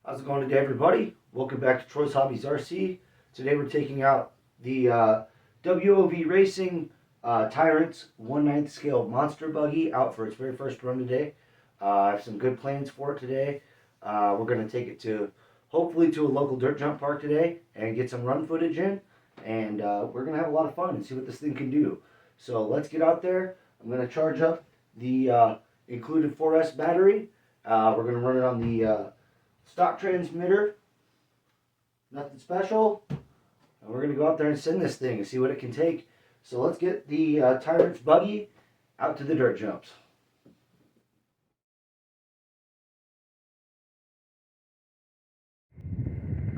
How's it going today, everybody? Welcome back to Troy's Hobbies RC. Today we're taking out the WOV Racing Tyrants 1/9 scale monster buggy out for its very first run today. I have some good plans for it today. We're going to take it hopefully to a local dirt jump park today and get some run footage in. And we're going to have a lot of fun and see what this thing can do. So let's get out there. I'm going to charge up the included 4S battery. We're going to run it on the stock transmitter, nothing special, and we're going to go out there and send this thing and see what it can take. So let's get the Tyrants buggy out to the dirt jumps.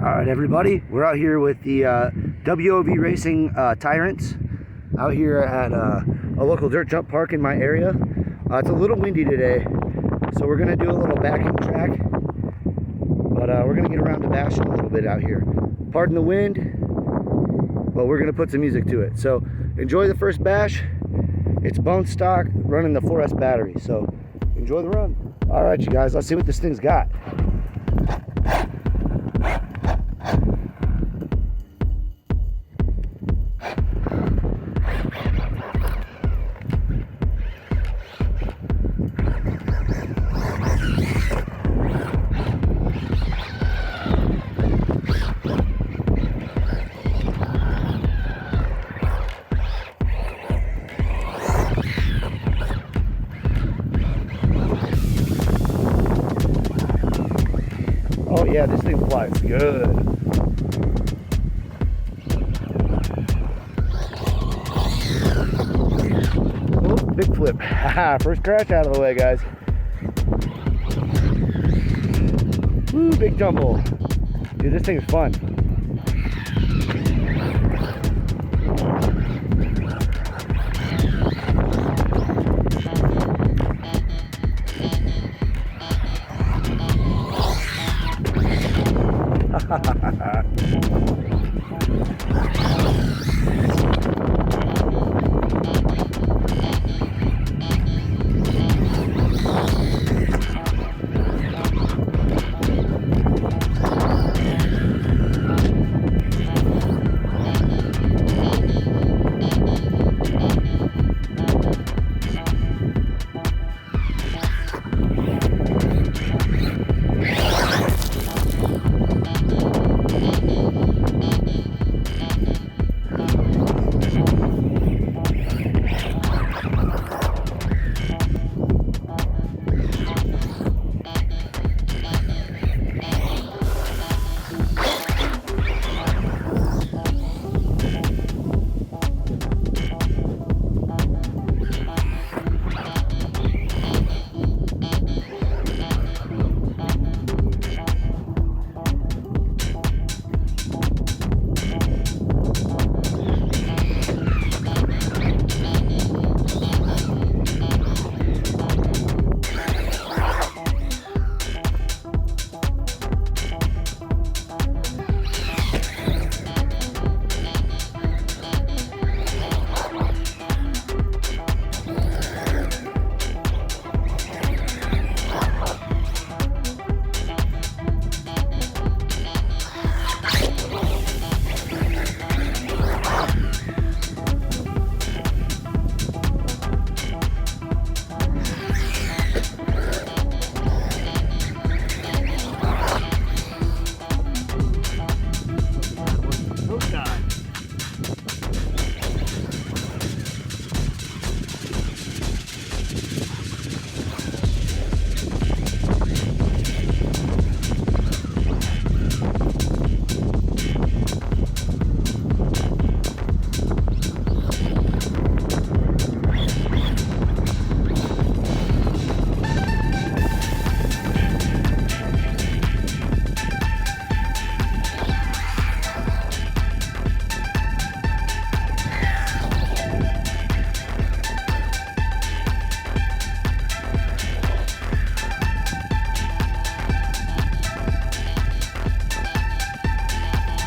Alright everybody, we're out here with the WOV Racing Tyrants out here at a local dirt jump park in my area. It's a little windy today, so we're going to do a little backing track. But we're going to get around to bashing a little bit out here. Pardon the wind, but we're going to put some music to it. So enjoy the first bash. It's bone stock running the 4S battery. So enjoy the run. All right, you guys, let's see what this thing's got. Oh yeah, this thing flies good. Oh, big flip. Haha, first crash out of the way, guys. Woo, big tumble. Dude, this thing is fun.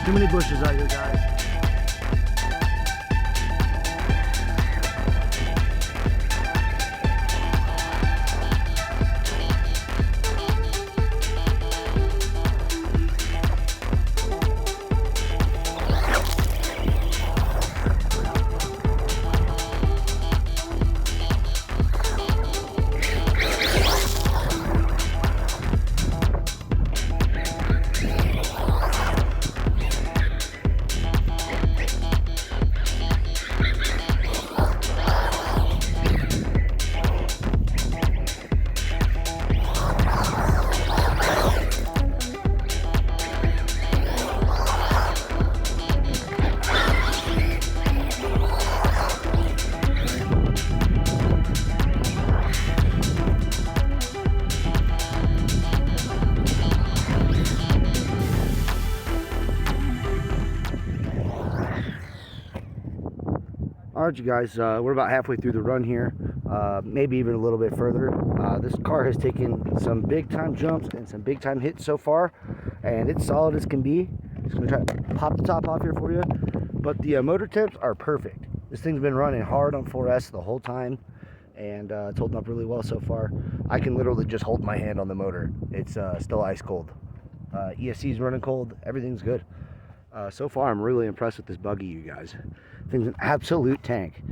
Too many bushes out here, guys. Alright, you guys, we're about halfway through the run here, maybe even a little bit further. This car has taken some big time jumps and some big time hits so far, and it's solid as can be. Just gonna try to pop the top off here for you, but the motor temps are perfect. This thing's been running hard on 4S the whole time, and it's holding up really well so far. I can literally just hold my hand on the motor. It's still ice cold. ESC's running cold, everything's good. So far, I'm really impressed with this Buggy, you guys. Thing's an absolute tank.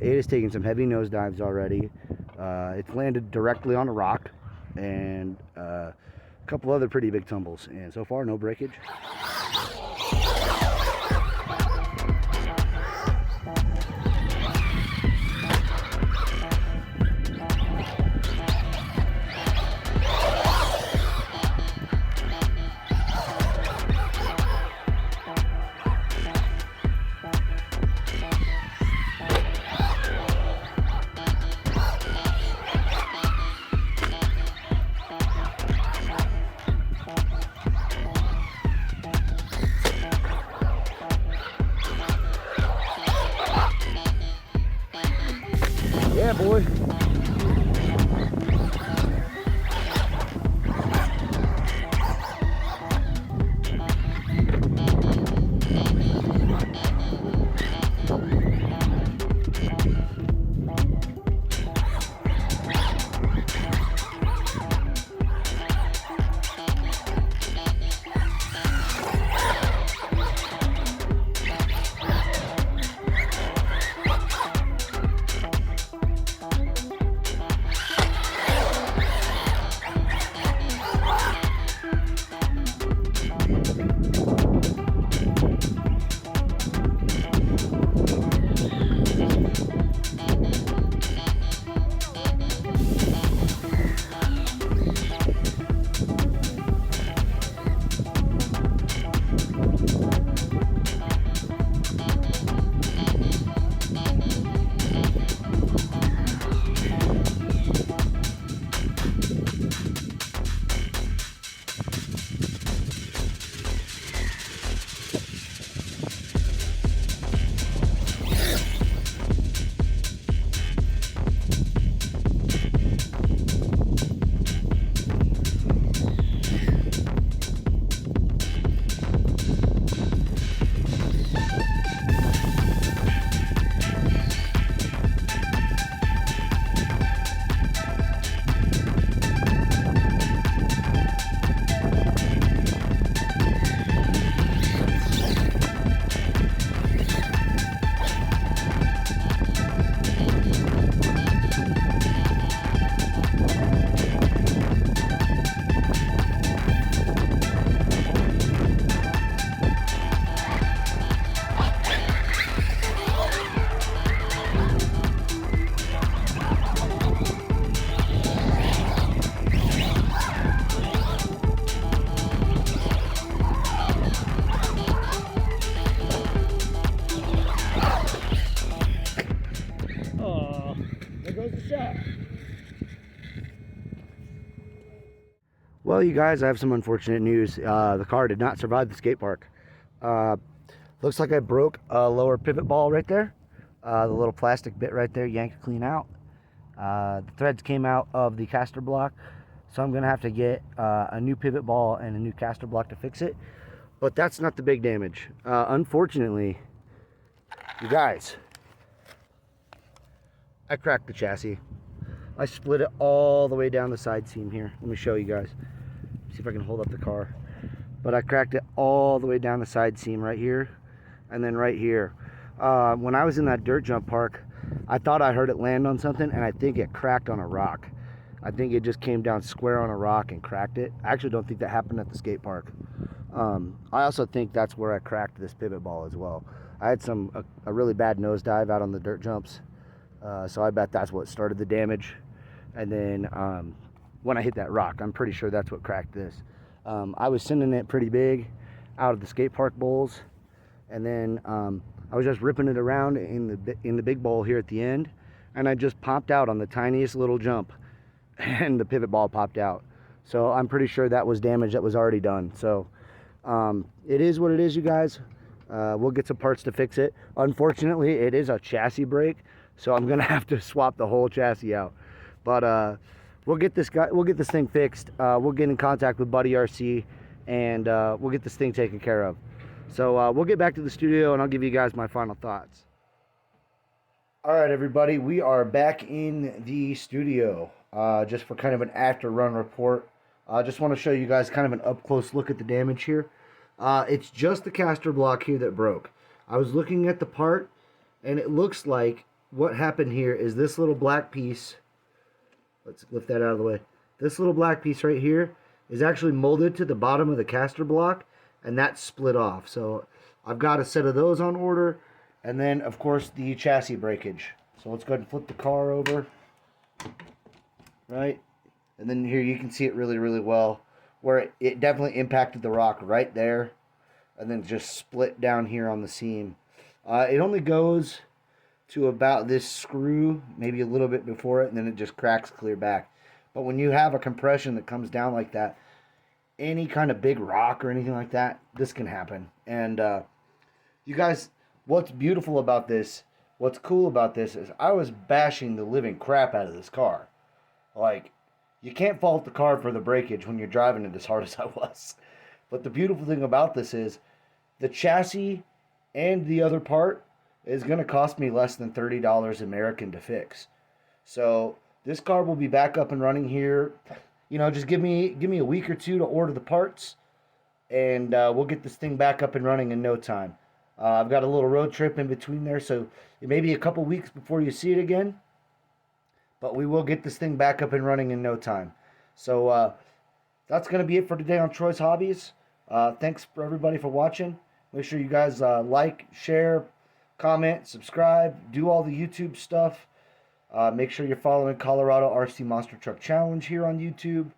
It has taken some heavy nosedives already. It's landed directly on a rock, and a couple other pretty big tumbles. And so far, no breakage. Yeah, boy. Well, you guys, I have some unfortunate news. The car did not survive the skate park. Looks like I broke a lower pivot ball right there. The little plastic bit right there yanked clean out. The threads came out of the caster block, so I'm gonna have to get a new pivot ball and a new caster block to fix it. But that's not the big damage. Unfortunately, you guys, I cracked the chassis. I split it all the way down the side seam here. Let me show you guys. See if I can hold up the car. But I cracked it all the way down the side seam right here, and then right here. When I was in that dirt jump park, I thought I heard it land on something, and I think it cracked on a rock. I think it just came down square on a rock and cracked it. I actually don't think that happened at the skate park. I also think that's where I cracked this pivot ball as well. I had a really bad nosedive out on the dirt jumps, so I bet that's what started the damage. And then when I hit that rock, I'm pretty sure that's what cracked this. I was sending it pretty big out of the skate park bowls, and then I was just ripping it around in the big bowl here at the end, and I just popped out on the tiniest little jump, and the pivot ball popped out. So I'm pretty sure that was damage that was already done. So it is what it is, you guys. We'll get some parts to fix it. Unfortunately, it is a chassis break, so I'm gonna have to swap the whole chassis out. But we'll get this thing fixed. We'll get in contact with Buddy RC, and we'll get this thing taken care of. So we'll get back to the studio, and I'll give you guys my final thoughts. All right, everybody, we are back in the studio just for kind of an after run report. I just want to show you guys kind of an up close look at the damage here. It's just the caster block here that broke. I was looking at the part, and it looks like what happened here is this little black piece. Let's lift that out of the way. This little black piece right here is actually molded to the bottom of the caster block, and that's split off. So I've got a set of those on order. And then, of course, the chassis breakage. So let's go ahead and flip the car over. Right? And then here you can see it really, really well. Where it definitely impacted the rock right there. And then just split down here on the seam. It only goes to about this screw, maybe a little bit before it, and then it just cracks clear back. But when you have a compression that comes down like that, any kind of big rock or anything like that, this can happen. And you guys... what's beautiful about this, what's cool about this is I was bashing the living crap out of this car. Like, you can't fault the car for the breakage when you're driving it as hard as I was. But the beautiful thing about this is the chassis and the other part is going to cost me less than $30 American to fix. So this car will be back up and running here. You know, just give me a week or two to order the parts, and we'll get this thing back up and running in no time. I've got a little road trip in between there, so it may be a couple weeks before you see it again. But we will get this thing back up and running in no time. So that's going to be it for today on Troy's Hobbies. Thanks for everybody for watching. Make sure you guys like, share, comment, subscribe, do all the YouTube stuff. Make sure you're following Colorado RC Monster Truck Challenge here on YouTube.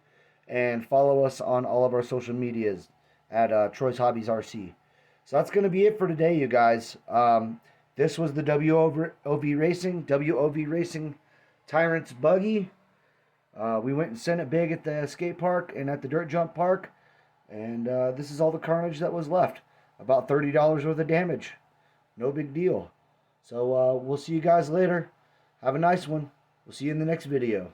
And follow us on all of our social medias at Troy's Hobbies RC. So that's going to be it for today, you guys. This was the WOV Racing Tyrants Buggy. We went and sent it big at the skate park and at the dirt jump park. And this is all the carnage that was left. About $30 worth of damage. No big deal. So we'll see you guys later. Have a nice one. We'll see you in the next video.